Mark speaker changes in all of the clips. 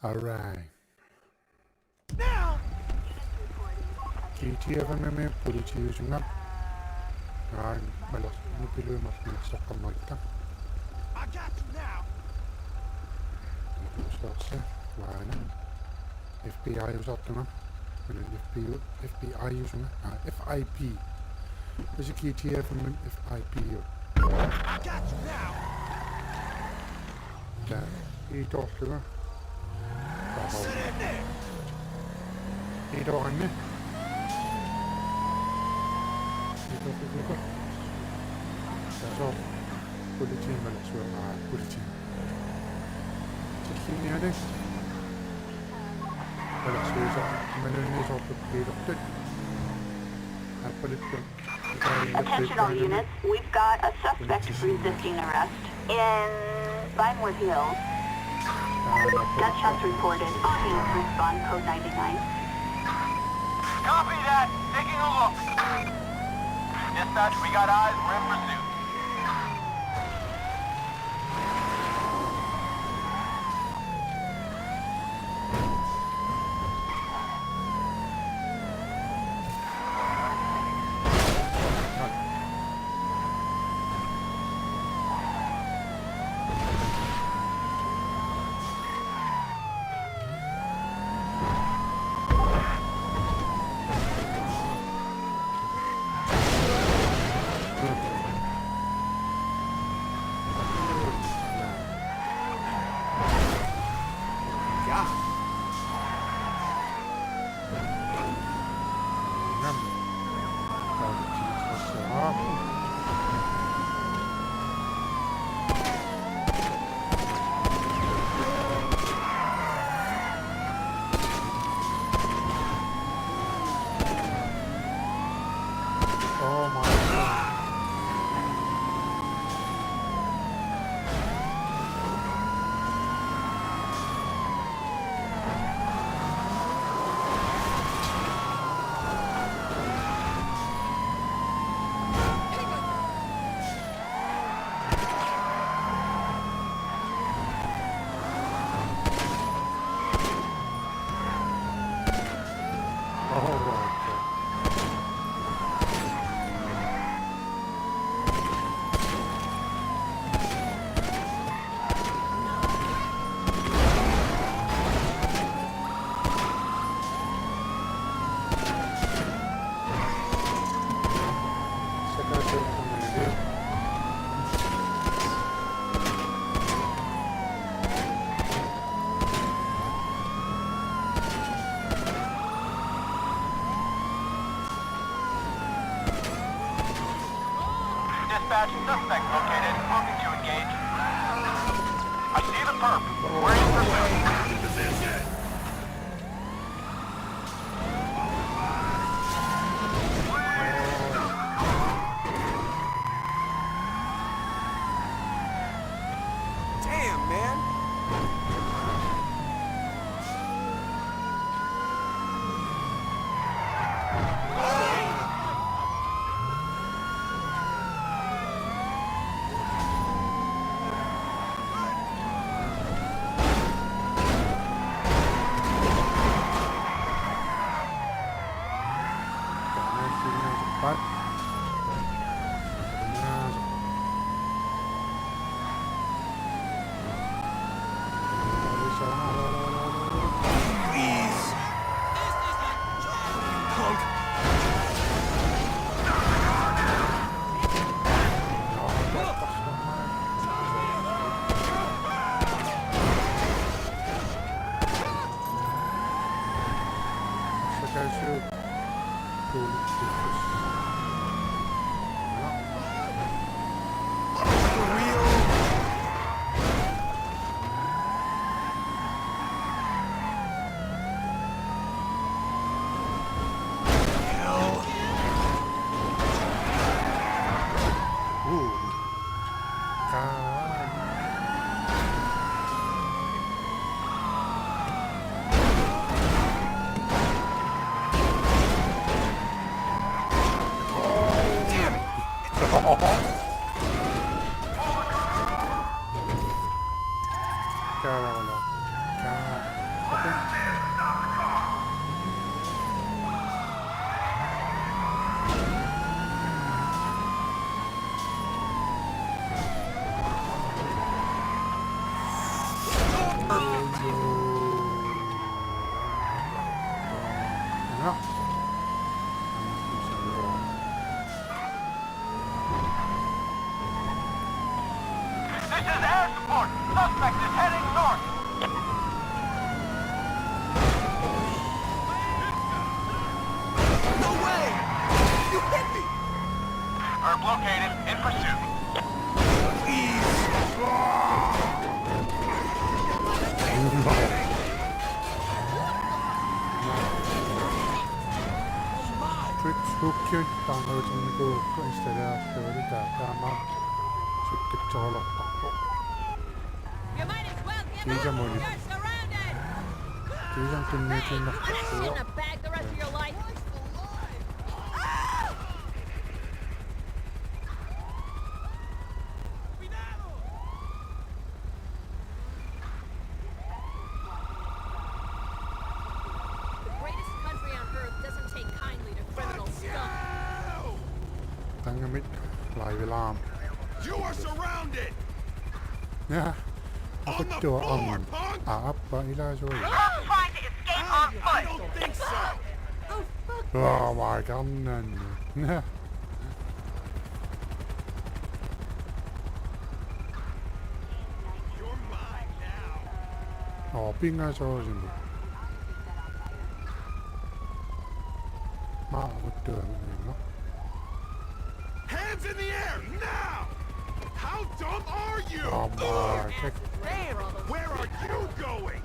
Speaker 1: Alright. Now! GTFMM poliitiyusunga malas nupiluimarniarsoqqammarita usaarsa vaana FBI usaartuma FBI usunga FIP is GTFMM FIP ta itorluga idoranne så politiet med så politiet så er det eller så men det er så på det
Speaker 2: Attention all units, we've got a suspect resisting arrest in Vinewood Hills. Gunshots reported. Please respond code 99.
Speaker 3: Copy that. Taking a look. Dispatch, we got eyes. We're in pursuit. Dispatch, suspect located. Moving to engage. I see the perp. We're in pursuit. Position.
Speaker 4: Damn, man.
Speaker 3: This is air support. Suspect is heading north.
Speaker 4: No way! You hit me!
Speaker 3: Herb located. In pursuit.
Speaker 1: Tripshookien taangarutinniku installaarluuli taama sukkitsoqoloqqarpo
Speaker 5: You might as well give
Speaker 1: Kiisa
Speaker 5: up.
Speaker 1: moni
Speaker 5: You're surrounded.
Speaker 1: kiisan
Speaker 5: Hey,
Speaker 1: kunniitinnartartua
Speaker 5: in a bag the rest of your life. The greatest country on earth doesn't take kindly to criminal scum.
Speaker 1: tangamit laivilaam
Speaker 4: You are surrounded!
Speaker 1: ja
Speaker 4: On the
Speaker 1: akuttua
Speaker 4: floor,
Speaker 1: am
Speaker 4: punk!
Speaker 1: aappa ilaasoi
Speaker 2: Trying to escape on
Speaker 4: I
Speaker 2: foot.
Speaker 4: don't think so!
Speaker 1: vaakannen ja
Speaker 4: You're mine now!
Speaker 1: pingasoosimpi maavuttua no
Speaker 4: Hands in the air, now! How dumb are you?
Speaker 1: ammaakek
Speaker 4: Where are you going?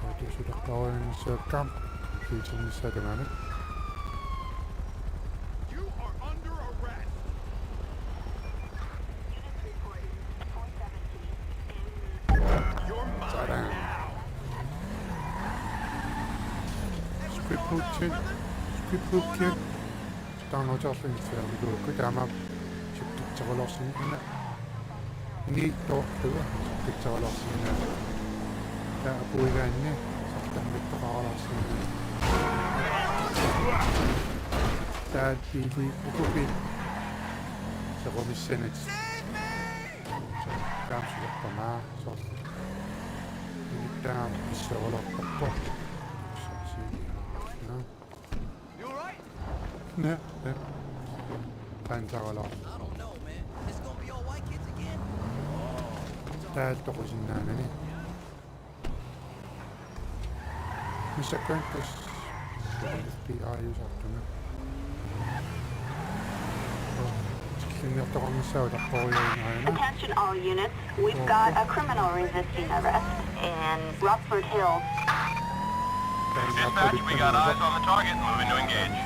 Speaker 1: koitusudaqarunissaakkaam kiitinnissakanani
Speaker 4: You are under arrest! You're mine
Speaker 1: Sarang.
Speaker 4: now!
Speaker 1: Scriptutien taangotorlungissaamiku taamaap sukkitsoqolorsinna niittoorluga sukkitsoqolorsinna taapuigaanni sartammittaqaralorsinna taattiili ukupi seqomissanat kaamsulerpamaa sor niittaam pissoqolorparpo
Speaker 4: You alright?
Speaker 1: ne tansaqala
Speaker 6: I don't know, man. It's gonna be all white kids again?
Speaker 1: taattoqusinnaanani missakkankas FBI-usartuna tillinniortoqornissaulaqoriuinaana
Speaker 2: Attention all units. We've got a criminal resisting arrest in Rockford Hills.
Speaker 3: Dispatch, we got eyes on the target. Moving to engage.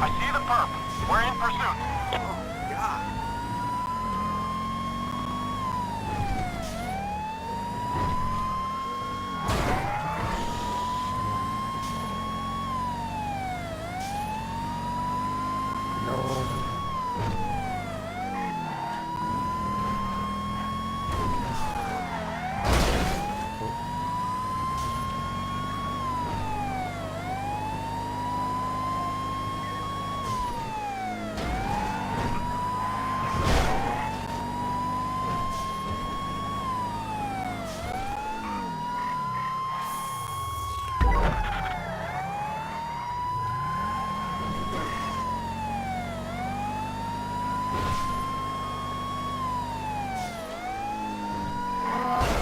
Speaker 3: I see the perp. We're in pursuit.
Speaker 4: God!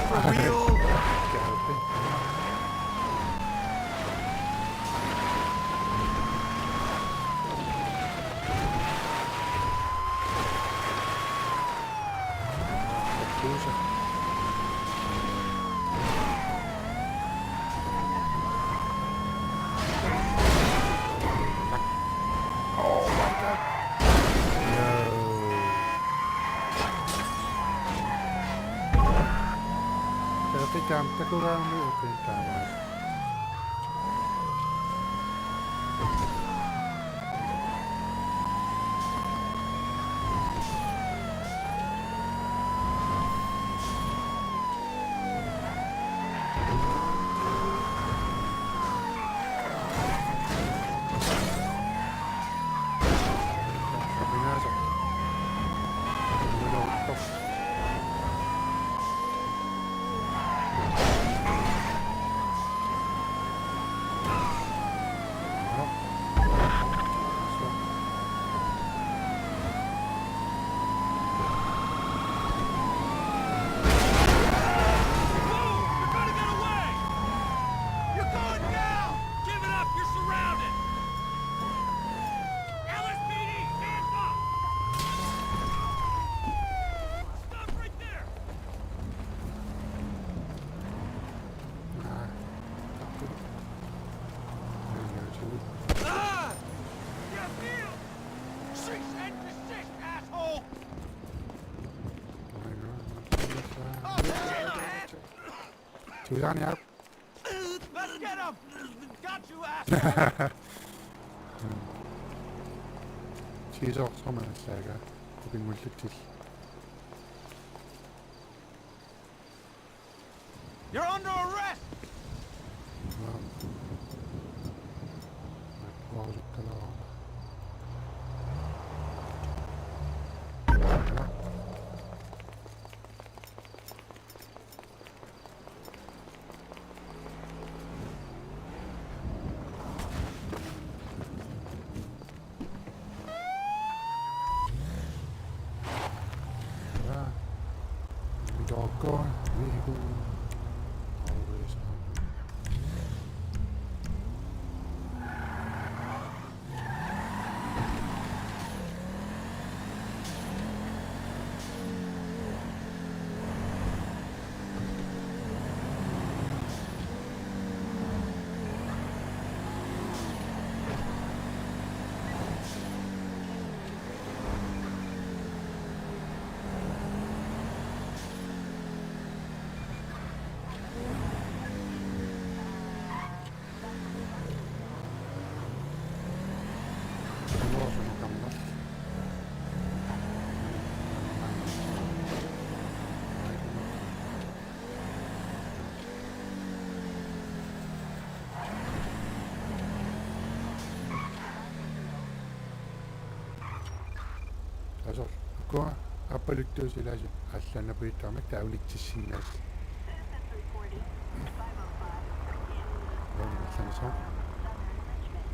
Speaker 4: For real?
Speaker 1: Takuraamu opintaamaan. Minänsä. Minä 주장이야.
Speaker 3: Let's get him! Got you, asshole!
Speaker 1: 뒤에서 서면 싸가 고빙 물리들.
Speaker 3: You're under arrest!
Speaker 1: 도와줬잖아. 무조건 미국 always on. Also, go appalikto sila alla na pita me taulitsinnas.
Speaker 2: Citizens reported 505 in
Speaker 1: Sen så.
Speaker 2: southern Richmond.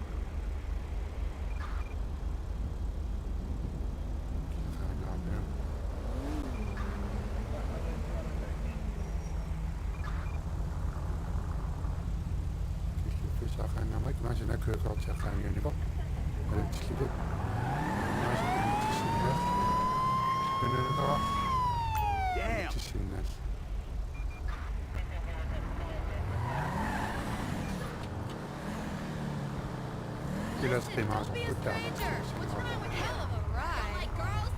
Speaker 1: Sachen na mak mas na kökort sachen yani bak. Evet şimdi.
Speaker 3: Damn!
Speaker 1: Tsinnas. Kila stimmas
Speaker 5: Don't be a
Speaker 1: på där.
Speaker 5: stranger. What's wrong with hell of a ride? Like girls?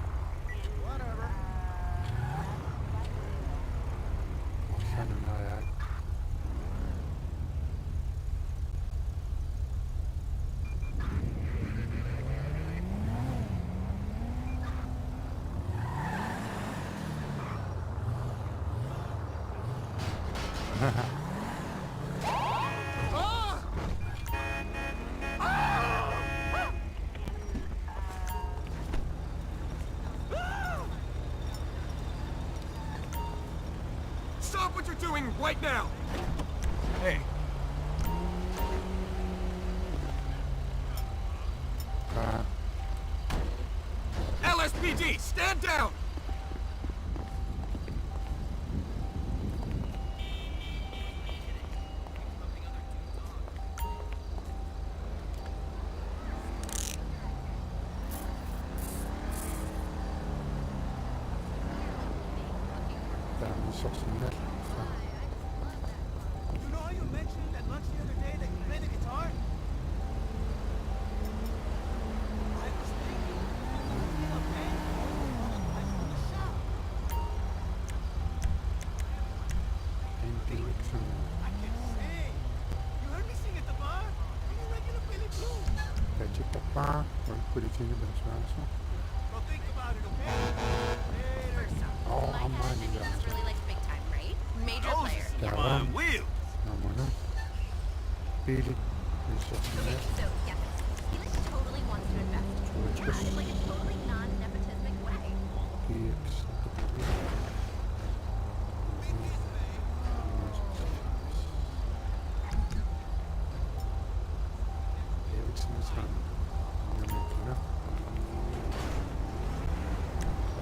Speaker 3: Whatever.
Speaker 1: Sen när jag
Speaker 4: Stop what you're doing right now! Hey, LSPD, stand down!
Speaker 1: sorsinlar.
Speaker 6: You know how you mentioned at lunch the other day that you play the guitar? I was thinking, you feel a pain? I found a shop.
Speaker 1: Intellectual.
Speaker 6: I can sing. You heard me sing at the bar? I'm a regular Billy Blue.
Speaker 1: Będzie papa, on policyjny będzie szansa.
Speaker 6: Well, think about it, okay? Later.
Speaker 1: O, a
Speaker 5: My
Speaker 1: mani
Speaker 5: husband
Speaker 1: zaraz.
Speaker 5: really likes big time, right? Major player.
Speaker 1: Tamam.
Speaker 3: On wheels!
Speaker 1: Tamam. Billy.
Speaker 5: Okay, so yeah, he like totally wants to invest. Yeah, it's like a totally non-nepotismic way.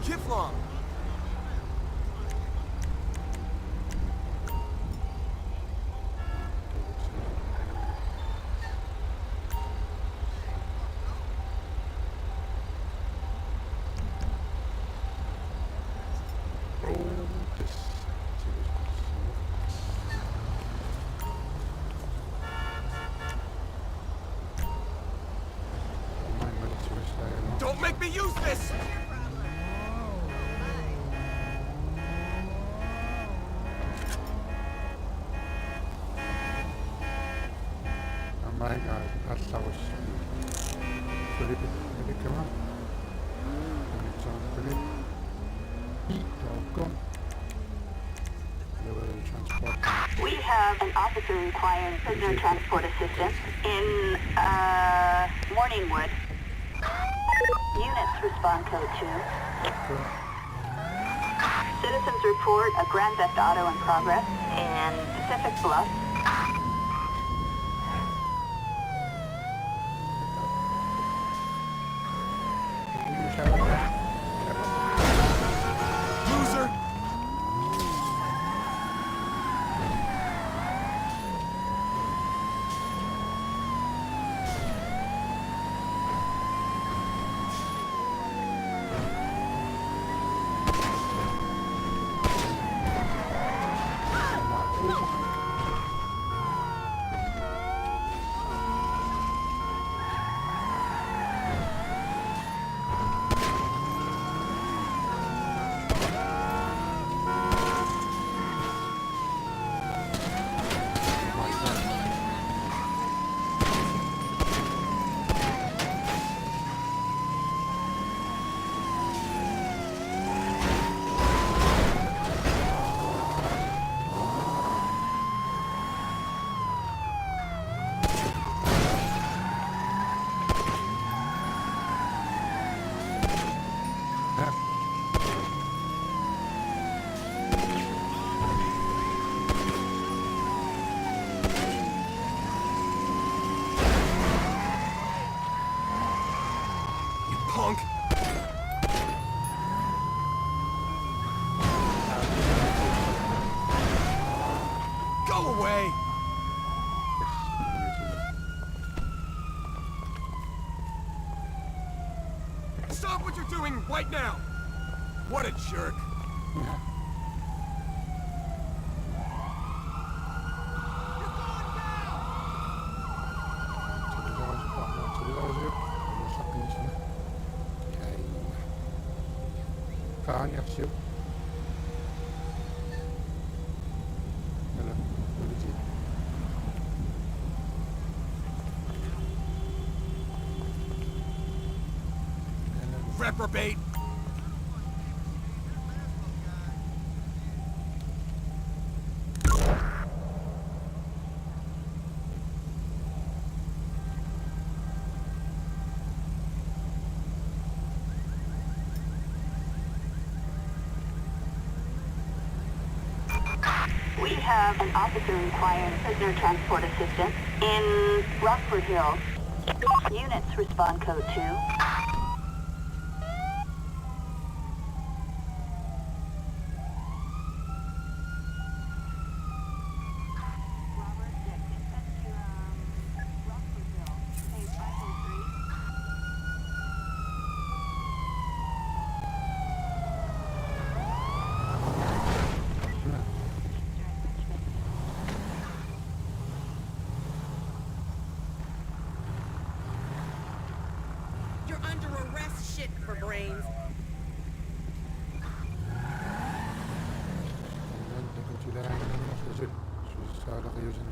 Speaker 4: Kiflong! Don't make me use this!
Speaker 1: алларус солип эликкама амитсаанаккули таакком level transport.
Speaker 2: We have an officer requiring prisoner transport assistance in, Morningwood. Units respond code 2. Citizens report a Grand Theft Auto in progress in Pacific Bluff.
Speaker 4: Loser! You punk! Go away! Stop what you're doing right now! What a jerk!
Speaker 1: Kaanjarsiu. Kyllä, yliti.
Speaker 4: Reprobate!
Speaker 2: We have an officer requiring prisoner transport assistance in Rockford Hills. Units respond code 2.
Speaker 7: You're under arrest, shit for brains.
Speaker 1: Then they go to the angle of the ship. So it's all like using